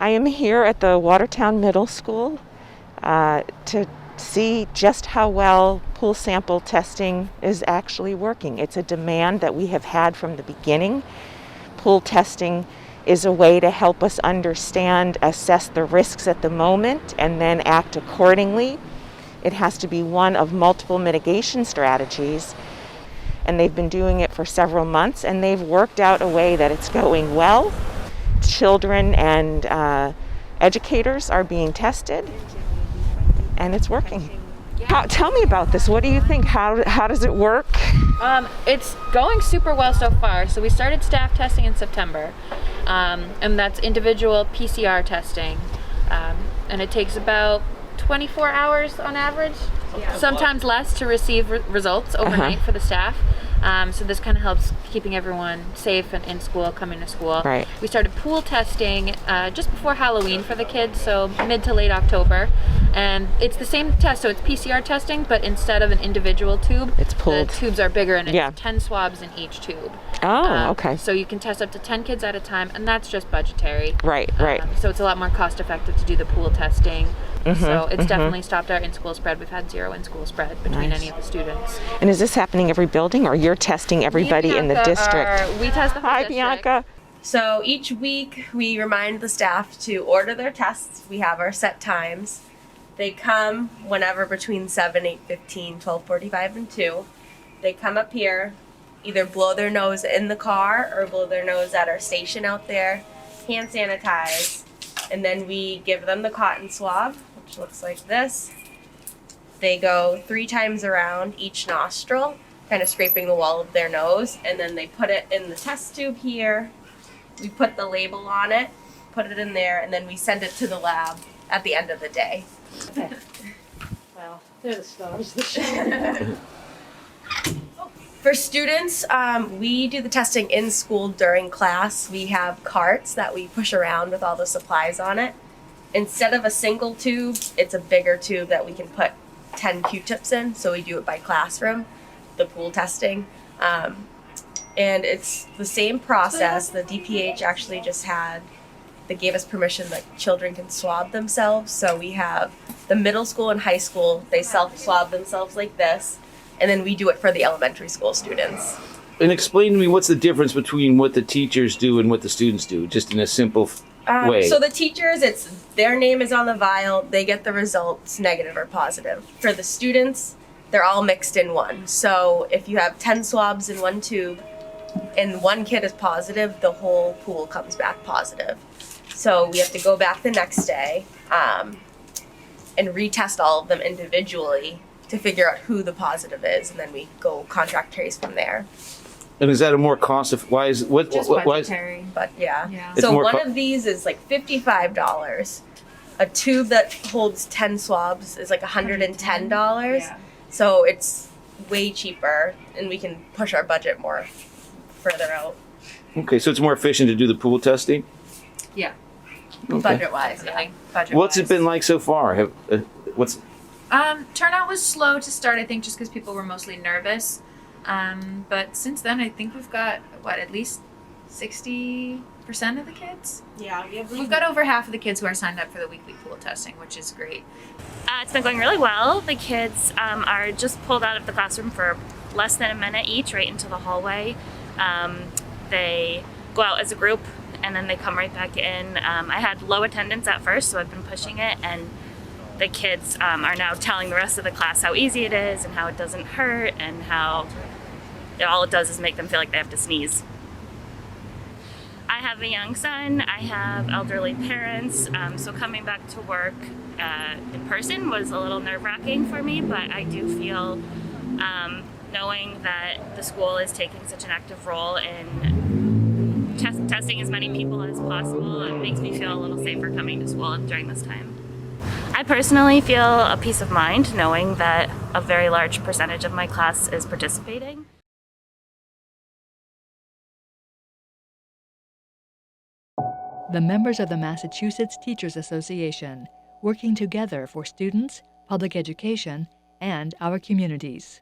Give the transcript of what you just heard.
I am here at the Watertown Middle School to see just how well pool sample testing is actually working. It's a demand that we have had from the beginning. Pool testing is a way to help us understand, assess the risks at the moment, and then act accordingly. It has to be one of multiple mitigation strategies, and they've been doing it for several months, and they've worked out a way that it's going well. Children and educators are being tested, and it's working. Tell me about this. What do you think? How does it work? It's going super well so far. So we started staff testing in September, and that's individual PCR testing, and it takes about 24 hours on average, sometimes less, to receive results overnight for the staff. So this kind of helps keeping everyone safe and in school, coming to school. Right. We started pool testing just before Halloween for the kids, so mid to late October. And it's the same test, so it's PCR testing, but instead of an individual tube, it's pooled. The tubes are bigger, and it's 10 swabs in each tube. Oh, okay. So you can test up to 10 kids at a time, and that's just budgetary. Right. So it's a lot more cost effective to do the pool testing. So it's definitely stopped our in-school spread. We've had 0 in-school spread between any of the students. And is this happening every building, or you're testing everybody in the district? We test the whole Hi, district. Bianca. So each week we remind the staff to order their tests. We have our set times. They come whenever between 7, 8:15, 12:45, and 2. They come up here, either blow their nose in the car or blow their nose at our station out there, hand sanitize, and then we give them the cotton swab, which looks like this. They go 3 times around each nostril, kind of scraping the wall of their nose, and then they put it in the test tube here. We put the label on it, put it in there, and then we send it to the lab at the end of the day. Well, they're the stars of the show. For students, we do the testing in school during class. We have carts that we push around with all the supplies on it. Instead of a single tube, it's a bigger tube that we can put 10 Q-tips in, so we do it by classroom, the pool testing. And it's the same process. The DPH actually just they gave us permission that children can swab themselves. So we have the middle school and high school, they self-swab themselves like this, and then we do it for the elementary school students. And explain to me what's the difference between what the teachers do and what the students do, just in a simple way. So the teachers, their name is on the vial, they get the results, negative or positive. For the students, they're all mixed in one. So if you have 10 swabs in one tube and one kid is positive, the whole pool comes back positive. So we have to go back the next day and retest all of them individually to figure out who the positive is, and then we go contract trace from there. And is that a more cost of, why is, what, Just why is, budgetary. But yeah. It's So more one of these is like $55. A tube that holds 10 swabs is like $110. Yeah. So it's way cheaper, and we can push our budget more further out. okay, so it's more efficient to do the pool testing? Yeah. Okay. Budget-wise, yeah. Budget-wise. What's it been like so far? Turnout was slow to start, I think, just because people were mostly nervous. But since then, I think we've got, at least 60% of the kids? Yeah, We've got over half of the kids who are signed up for the weekly pool testing, which is great. It's been going really well. The kids are just pulled out of the classroom for less than a minute each, right into the hallway. They go out as a group, and then they come right back in. I had low attendance at first, so I've been pushing it, and the kids are now telling the rest of the class how easy it is and how it doesn't hurt, and how all it does is make them feel like they have to sneeze. I have a young son, I have elderly parents, so coming back to work in person was a little nerve-wracking for me, but I do feel knowing that the school is taking such an active role in testing as many people as possible, it makes me feel a little safer coming to school during this time. I personally feel a peace of mind knowing that a very large percentage of my class is participating. The members of the Massachusetts Teachers Association, working together for students, public education, and our communities.